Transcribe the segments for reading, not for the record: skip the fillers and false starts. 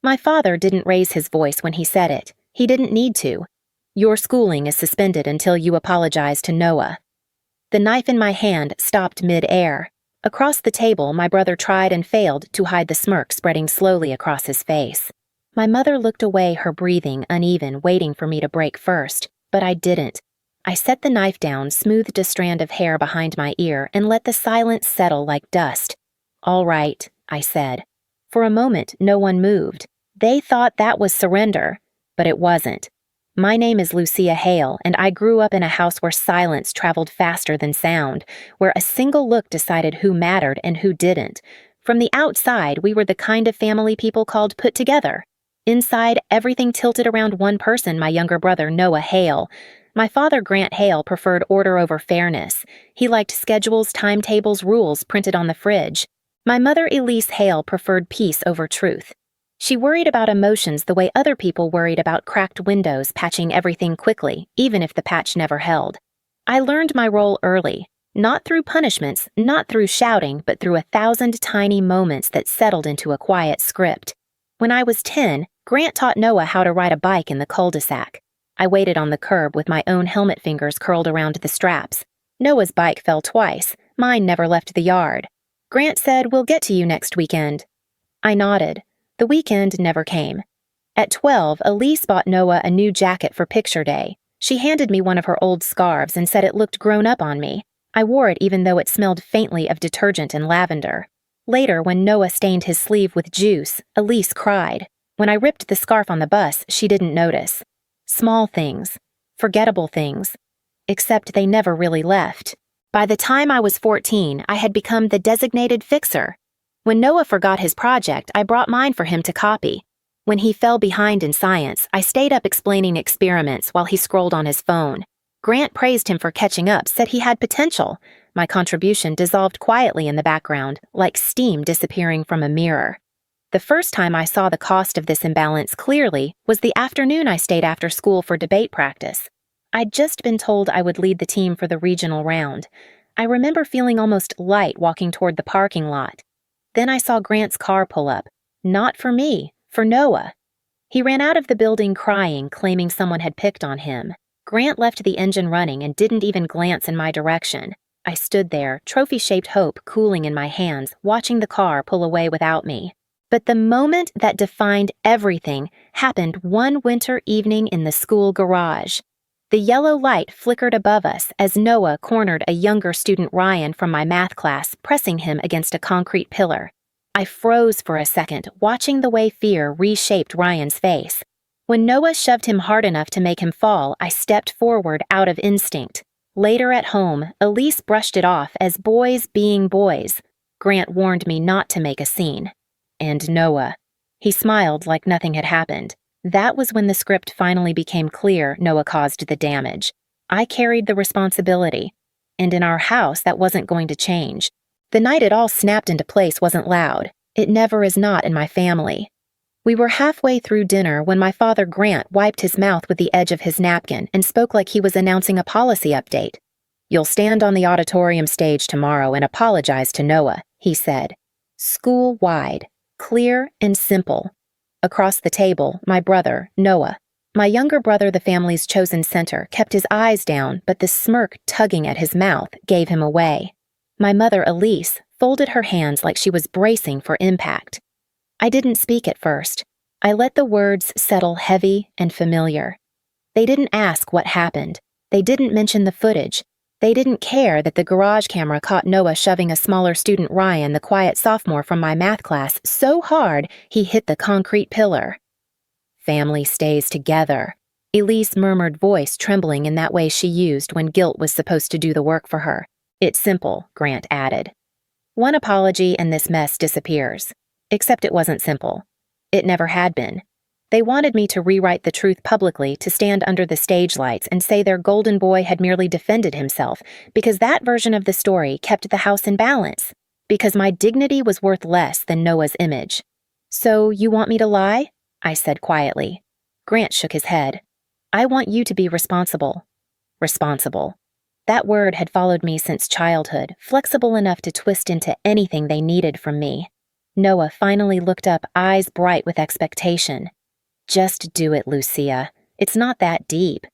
My father didn't raise his voice when he said it. He didn't need to. Your schooling is suspended until you apologize to Noah. The knife in my hand stopped mid-air. Across the table, my brother tried and failed to hide the smirk spreading slowly across his face. My mother looked away, her breathing uneven, waiting for me to break first, but I didn't. I set the knife down, smoothed a strand of hair behind my ear, and let the silence settle like dust. All right, I said. For a moment, no one moved. They thought that was surrender, but it wasn't. My name is Lucia Hale, and I grew up in a house where silence traveled faster than sound, where a single look decided who mattered and who didn't. From the outside, we were the kind of family people called put together. Inside, everything tilted around one person, my younger brother, Noah Hale. My father, Grant Hale, preferred order over fairness. He liked schedules, timetables, rules printed on the fridge. My mother, Elise Hale, preferred peace over truth. She worried about emotions the way other people worried about cracked windows, patching everything quickly, even if the patch never held. I learned my role early, not through punishments, not through shouting, but through 1,000 tiny moments that settled into a quiet script. When I was 10, Grant taught Noah how to ride a bike in the cul-de-sac. I waited on the curb with my own helmet fingers curled around the straps. Noah's bike fell twice. Mine never left the yard. Grant said, "We'll get to you next weekend." I nodded. The weekend never came. At 12, Elise bought Noah a new jacket for picture day. She handed me one of her old scarves and said it looked grown up on me. I wore it even though it smelled faintly of detergent and lavender. Later, when Noah stained his sleeve with juice, Elise cried. When I ripped the scarf on the bus, she didn't notice. Small things. Forgettable things. Except they never really left. By the time I was 14, I had become the designated fixer. When Noah forgot his project, I brought mine for him to copy. When he fell behind in science, I stayed up explaining experiments while he scrolled on his phone. Grant praised him for catching up, said he had potential. My contribution dissolved quietly in the background, like steam disappearing from a mirror. The first time I saw the cost of this imbalance clearly was the afternoon I stayed after school for debate practice. I'd just been told I would lead the team for the regional round. I remember feeling almost light walking toward the parking lot. Then I saw Grant's car pull up. Not for me, for Noah. He ran out of the building crying, claiming someone had picked on him. Grant left the engine running and didn't even glance in my direction. I stood there, trophy-shaped hope cooling in my hands, watching the car pull away without me. But the moment that defined everything happened one winter evening in the school garage. The yellow light flickered above us as Noah cornered a younger student, Ryan, from my math class, pressing him against a concrete pillar. I froze for a second, watching the way fear reshaped Ryan's face. When Noah shoved him hard enough to make him fall, I stepped forward out of instinct. Later at home, Elise brushed it off as boys being boys. Grant warned me not to make a scene. And Noah. He smiled like nothing had happened. That was when the script finally became clear Noah caused the damage. I carried the responsibility. And in our house, that wasn't going to change. The night it all snapped into place wasn't loud. It never is not in my family. We were halfway through dinner when my father, Grant, wiped his mouth with the edge of his napkin and spoke like he was announcing a policy update. "You'll stand on the auditorium stage tomorrow and apologize to Noah," he said. School-wide. Clear and simple. Across the table, my brother, Noah. My younger brother, the family's chosen center, kept his eyes down, but the smirk tugging at his mouth gave him away. My mother, Elise, folded her hands like she was bracing for impact. I didn't speak at first. I let the words settle heavy and familiar. They didn't ask what happened. They didn't mention the footage. They didn't care that the garage camera caught Noah shoving a smaller student, Ryan, the quiet sophomore from my math class, so hard he hit the concrete pillar. "Family stays together," Elise murmured, voice trembling in that way she used when guilt was supposed to do the work for her. "It's simple," Grant added. One apology and this mess disappears. Except it wasn't simple. It never had been. They wanted me to rewrite the truth publicly, to stand under the stage lights and say their golden boy had merely defended himself, because that version of the story kept the house in balance, because my dignity was worth less than Noah's image. "So you want me to lie?" I said quietly. Grant shook his head. "I want you to be responsible." Responsible. That word had followed me since childhood, flexible enough to twist into anything they needed from me. Noah finally looked up, eyes bright with expectation. Just do it, Lucia. It's not that deep.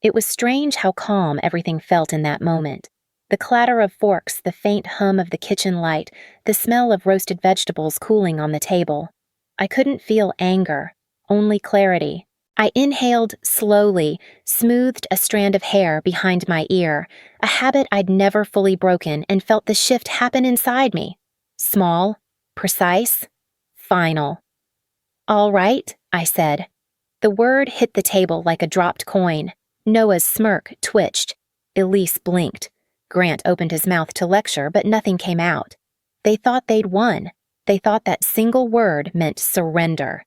It was strange how calm everything felt in that moment. The clatter of forks, the faint hum of the kitchen light, the smell of roasted vegetables cooling on the table. I couldn't feel anger, only clarity. I inhaled slowly, smoothed a strand of hair behind my ear, a habit I'd never fully broken, and felt the shift happen inside me. Small, precise, final. "All right," I said. The word hit the table like a dropped coin. Noah's smirk twitched. Elise blinked. Grant opened his mouth to lecture, but nothing came out. They thought they'd won. They thought that single word meant surrender.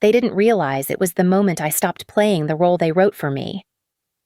They didn't realize it was the moment I stopped playing the role they wrote for me.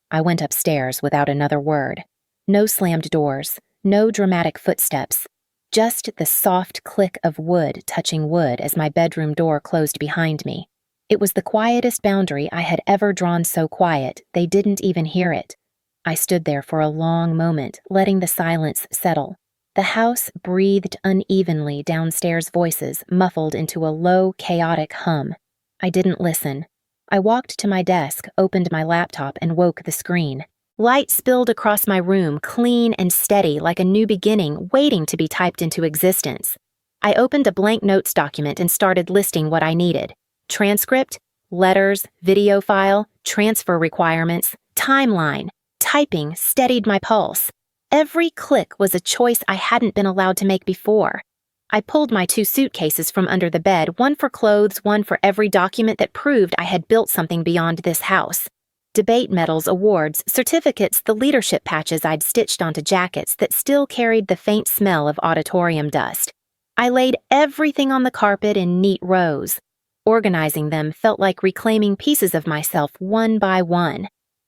I went upstairs without another word. No slammed doors, no dramatic footsteps. Just the soft click of wood touching wood as my bedroom door closed behind me. It was the quietest boundary I had ever drawn, so quiet they didn't even hear it. I stood there for a long moment, letting the silence settle. The house breathed unevenly, downstairs voices muffled into a low, chaotic hum. I didn't listen. I walked to my desk, opened my laptop, and woke the screen. Light spilled across my room, clean and steady, like a new beginning waiting to be typed into existence. I opened a blank notes document and started listing what I needed. Transcript, letters, video file, transfer requirements, timeline. Typing steadied my pulse. Every click was a choice I hadn't been allowed to make before. I pulled my 2 suitcases from under the bed, one for clothes, one for every document that proved I had built something beyond this house. Debate medals, awards, certificates, the leadership patches I'd stitched onto jackets that still carried the faint smell of auditorium dust. I laid everything on the carpet in neat rows. Organizing them felt like reclaiming pieces of myself one by one.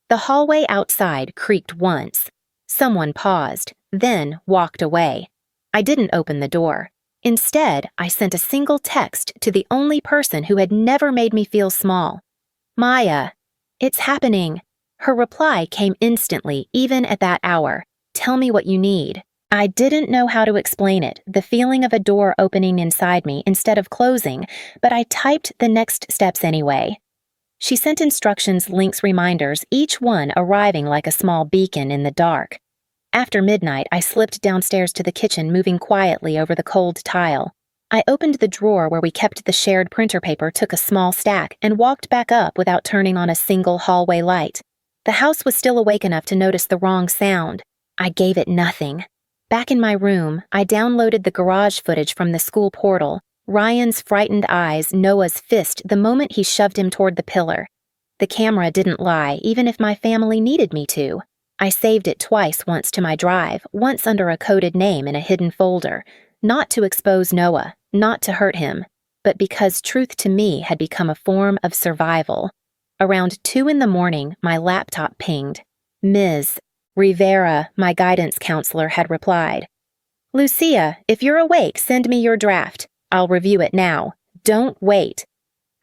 The hallway outside creaked once. Someone paused, then walked away. I didn't open the door. Instead, I sent a single text to the only person who had never made me feel small. "Maya, it's happening." Her reply came instantly, even at that hour. "Tell me what you need." I didn't know how to explain it, the feeling of a door opening inside me instead of closing, but I typed the next steps anyway. She sent instructions, links, reminders, each one arriving like a small beacon in the dark. After midnight, I slipped downstairs to the kitchen, moving quietly over the cold tile. I opened the drawer where we kept the shared printer paper, took a small stack, and walked back up without turning on a single hallway light. The house was still awake enough to notice the wrong sound. I gave it nothing. Back in my room, I downloaded the garage footage from the school portal. Ryan's frightened eyes, Noah's fist the moment he shoved him toward the pillar. The camera didn't lie, even if my family needed me to. I saved it twice, once to my drive, once under a coded name in a hidden folder, not to expose Noah, not to hurt him, but because truth to me had become a form of survival. Around 2 a.m, my laptop pinged. Ms. Rivera, my guidance counselor, had replied. "Lucia, if you're awake, send me your draft. I'll review it now. Don't wait."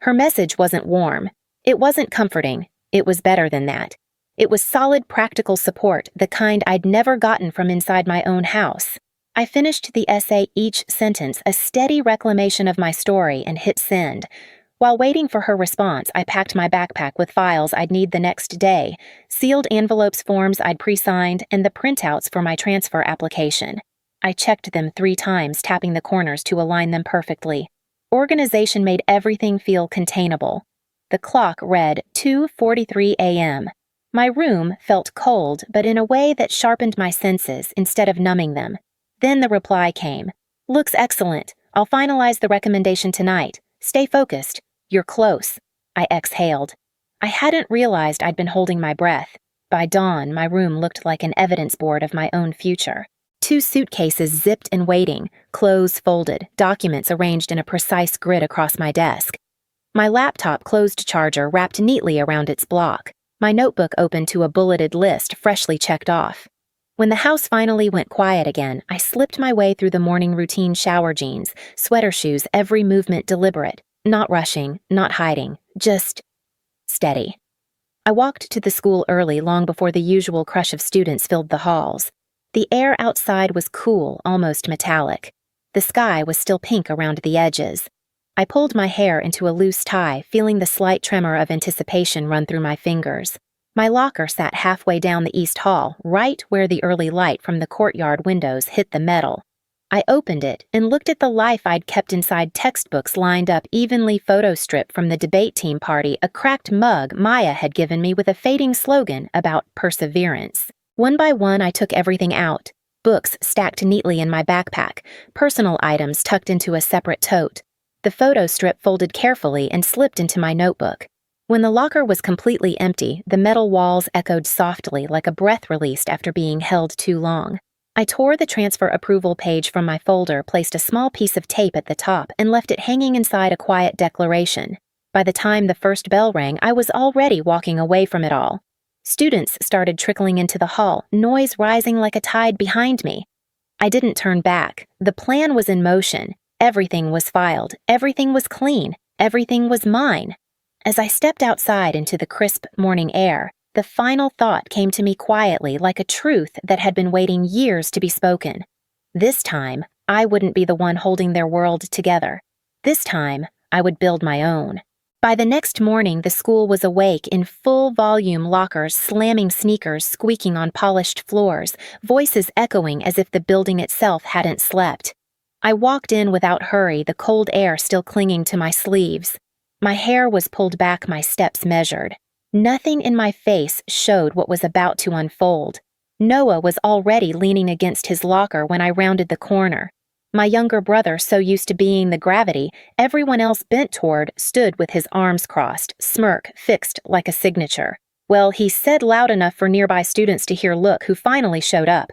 Her message wasn't warm. It wasn't comforting. It was better than that. It was solid, practical support, the kind I'd never gotten from inside my own house. I finished the essay, each sentence a steady reclamation of my story, and hit send. While waiting for her response, I packed my backpack with files I'd need the next day, sealed envelopes, forms I'd pre-signed, and the printouts for my transfer application. I checked them 3 times, tapping the corners to align them perfectly. Organization made everything feel containable. The clock read 2:43 a.m. My room felt cold, but in a way that sharpened my senses instead of numbing them. Then the reply came. "Looks excellent. I'll finalize the recommendation tonight. Stay focused. You're close." I exhaled. I hadn't realized I'd been holding my breath. By dawn, my room looked like an evidence board of my own future. 2 suitcases zipped and waiting, clothes folded, documents arranged in a precise grid across my desk. My laptop closed charger wrapped neatly around its block. My notebook opened to a bulleted list freshly checked off. When the house finally went quiet again, I slipped my way through the morning routine, shower jeans, sweater shoes, every movement deliberate, not rushing, not hiding, just steady. I walked to the school early, long before the usual crush of students filled the halls. The air outside was cool, almost metallic. The sky was still pink around the edges. I pulled my hair into a loose tie, feeling the slight tremor of anticipation run through my fingers. My locker sat halfway down the east hall, right where the early light from the courtyard windows hit the metal. I opened it and looked at the life I'd kept inside textbooks lined up evenly, photo strip from the debate team party, a cracked mug Maya had given me with a fading slogan about perseverance. One by one, I took everything out. Books stacked neatly in my backpack, personal items tucked into a separate tote. The photo strip folded carefully and slipped into my notebook. When the locker was completely empty, the metal walls echoed softly like a breath released after being held too long. I tore the transfer approval page from my folder, placed a small piece of tape at the top, and left it hanging inside a quiet declaration. By the time the first bell rang, I was already walking away from it all. Students started trickling into the hall, noise rising like a tide behind me. I didn't turn back. The plan was in motion. Everything was filed. Everything was clean. Everything was mine. As I stepped outside into the crisp morning air, the final thought came to me quietly, like a truth that had been waiting years to be spoken. This time, I wouldn't be the one holding their world together. This time, I would build my own. By the next morning, the school was awake in full-volume lockers, slamming sneakers squeaking on polished floors, voices echoing as if the building itself hadn't slept. I walked in without hurry, the cold air still clinging to my sleeves. My hair was pulled back, my steps measured. Nothing in my face showed what was about to unfold. Noah was already leaning against his locker when I rounded the corner. My younger brother, so used to being the gravity everyone else bent toward, stood with his arms crossed, smirk fixed like a signature. Well, he said loud enough for nearby students to hear Look, who finally showed up.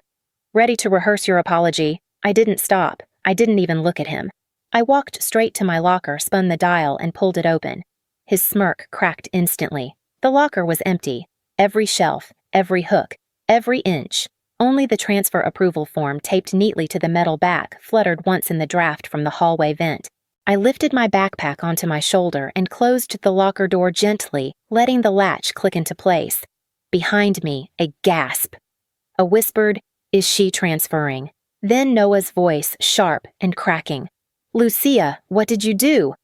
Ready to rehearse your apology? I didn't stop. I didn't even look at him. I walked straight to my locker, spun the dial, and pulled it open. His smirk cracked instantly. The locker was empty. Every shelf, every hook, every inch. Only the transfer approval form taped neatly to the metal back fluttered once in the draft from the hallway vent. I lifted my backpack onto my shoulder and closed the locker door gently, letting the latch click into place. Behind me, a gasp. A whispered, "Is she transferring?" Then Noah's voice, sharp and cracking. "Lucia, what did you do?"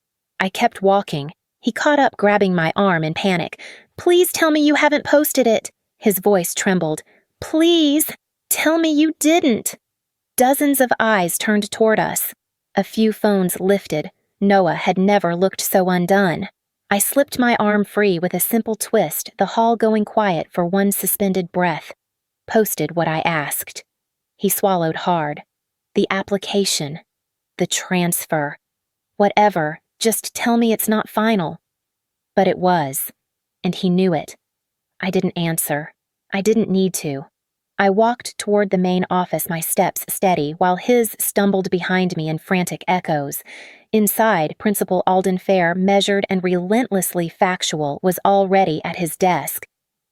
I kept walking. He caught up, grabbing my arm in panic. "Please tell me you haven't posted it." His voice trembled. "Please, tell me you didn't." Dozens of eyes turned toward us. A few phones lifted. Noah had never looked so undone. I slipped my arm free with a simple twist, the hall going quiet for one suspended breath. Posted what I asked. He swallowed hard. The application. The transfer. Whatever, just tell me it's not final. But it was. And he knew it. I didn't answer. I didn't need to. I walked toward the main office, my steps steady, while his stumbled behind me in frantic echoes. Inside, Principal Alden Fair, measured and relentlessly factual, was already at his desk.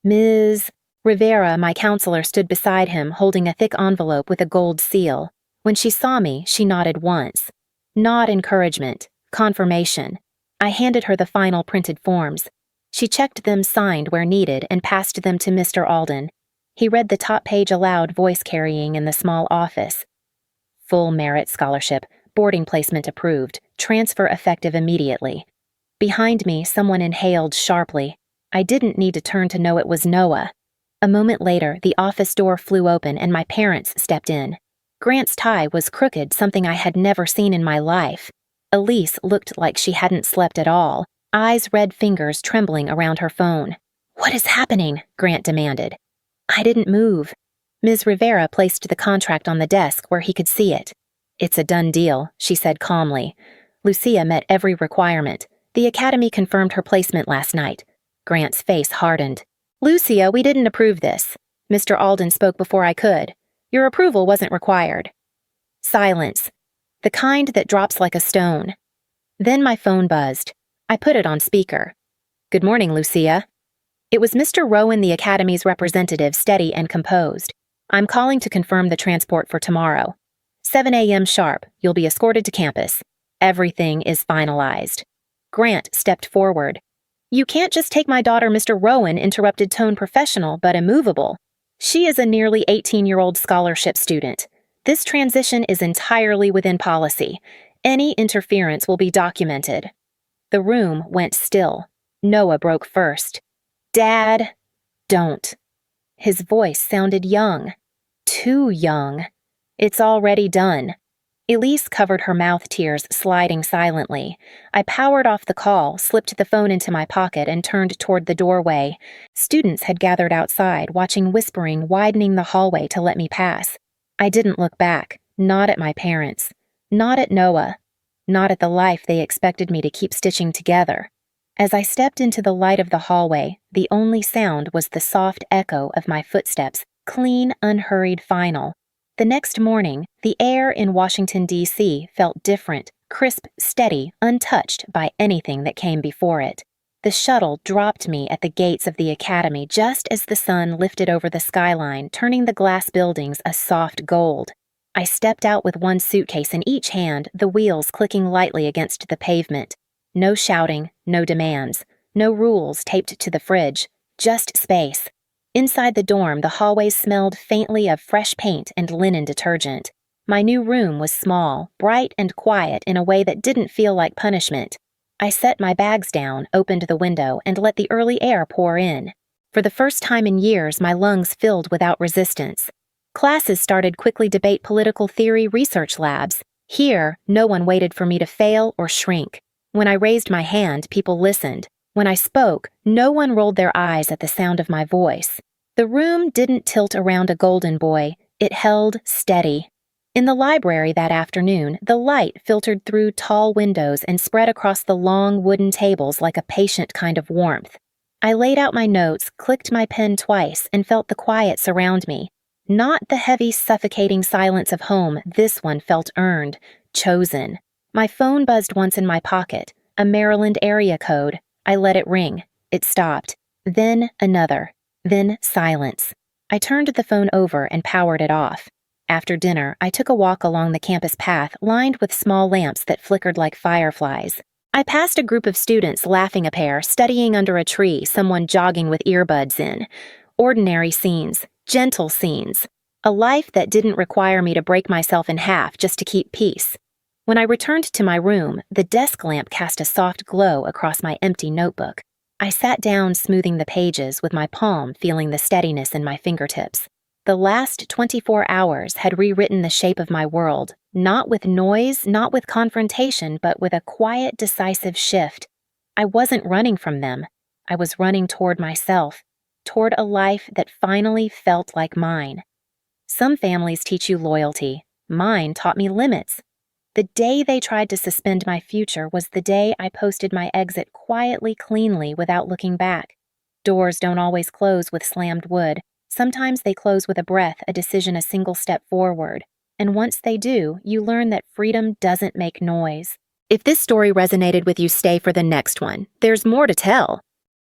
Ms. Rivera, my counselor, stood beside him, holding a thick envelope with a gold seal. When she saw me, she nodded once. Not encouragement, confirmation. I handed her the final printed forms. She checked them signed where needed and passed them to Mr. Alden. He read the top page aloud, voice carrying in the small office. Full merit scholarship, boarding placement approved, transfer effective immediately. Behind me, someone inhaled sharply. I didn't need to turn to know it was Noah. A moment later, the office door flew open and my parents stepped in. Grant's tie was crooked, something I had never seen in my life. Elise looked like she hadn't slept at all, eyes, red fingers trembling around her phone. "What is happening?" Grant demanded. I didn't move. Ms. Rivera placed the contract on the desk where he could see it. "It's a done deal," she said calmly. Lucia met every requirement. The academy confirmed her placement last night. Grant's face hardened. "Lucia, we didn't approve this. Mr. Alden spoke before I could. Your approval wasn't required." Silence. The kind that drops like a stone. Then my phone buzzed. I put it on speaker. "Good morning, Lucia." It was Mr. Rowan, the Academy's representative, steady and composed. "I'm calling to confirm the transport for tomorrow. 7 a.m. sharp, you'll be escorted to campus. Everything is finalized." Grant stepped forward. "You can't just take my daughter, Mr. Rowan," interrupted tone professional but immovable. "She is a nearly 18-year-old scholarship student. This transition is entirely within policy. Any interference will be documented. The room went still. Noah broke first. Dad, don't. His voice sounded young. Too young. It's already done. Elise covered her mouth tears, sliding silently. I powered off the call, slipped the phone into my pocket, and turned toward the doorway. Students had gathered outside, watching whispering, widening the hallway to let me pass. I didn't look back, not at my parents, not at Noah, not at the life they expected me to keep stitching together. As I stepped into the light of the hallway, the only sound was the soft echo of my footsteps, clean, unhurried final. The next morning, the air in Washington, D.C. felt different, crisp, steady, untouched by anything that came before it. The shuttle dropped me at the gates of the academy just as the sun lifted over the skyline, turning the glass buildings a soft gold. I stepped out with one suitcase in each hand, the wheels clicking lightly against the pavement. No shouting, no demands, no rules taped to the fridge, just space. Inside the dorm, the hallways smelled faintly of fresh paint and linen detergent. My new room was small, bright and quiet in a way that didn't feel like punishment. I set my bags down, opened the window, and let the early air pour in. For the first time in years, my lungs filled without resistance. Classes started quickly debate political theory research labs. Here, no one waited for me to fail or shrink. When I raised my hand, people listened. When I spoke, no one rolled their eyes at the sound of my voice. The room didn't tilt around a golden boy. It held steady. In the library that afternoon, the light filtered through tall windows and spread across the long wooden tables like a patient kind of warmth. I laid out my notes, clicked my pen twice, and felt the quiet surround me. Not the heavy, suffocating silence of home. This one felt earned, chosen. My phone buzzed once in my pocket, a Maryland area code. I let it ring. It stopped. Then another. Then silence. I turned the phone over and powered it off. After dinner, I took a walk along the campus path lined with small lamps that flickered like fireflies. I passed a group of students laughing a pair, studying under a tree, someone jogging with earbuds in. Ordinary scenes, gentle scenes. A life that didn't require me to break myself in half just to keep peace. When I returned to my room, the desk lamp cast a soft glow across my empty notebook. I sat down, smoothing the pages, with my palm feeling the steadiness in my fingertips. The last 24 hours had rewritten the shape of my world, not with noise, not with confrontation, but with a quiet, decisive shift. I wasn't running from them. I was running toward myself, toward a life that finally felt like mine. Some families teach you loyalty. Mine taught me limits. The day they tried to suspend my future was the day I posted my exit quietly, cleanly, without looking back. Doors don't always close with slammed wood. Sometimes they close with a breath, a decision, a single step forward. And once they do, you learn that freedom doesn't make noise. If this story resonated with you, stay for the next one. There's more to tell.